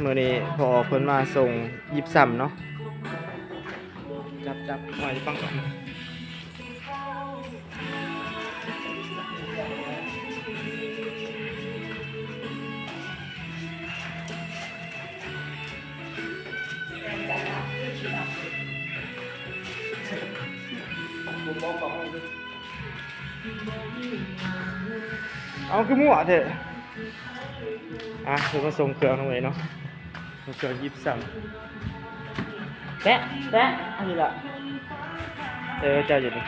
มื้อนี้พอเพิ่นมาส่งยิบซ้ำเนาะจับไว้ฟังก่อนเอาคือมั่วเถอะเพิ่นมาส่งเครื่องตรงนี้เนาะส่งเครื่องยิบซ้ำแตะอันนี้ล่ะเจ้าอยู่นี่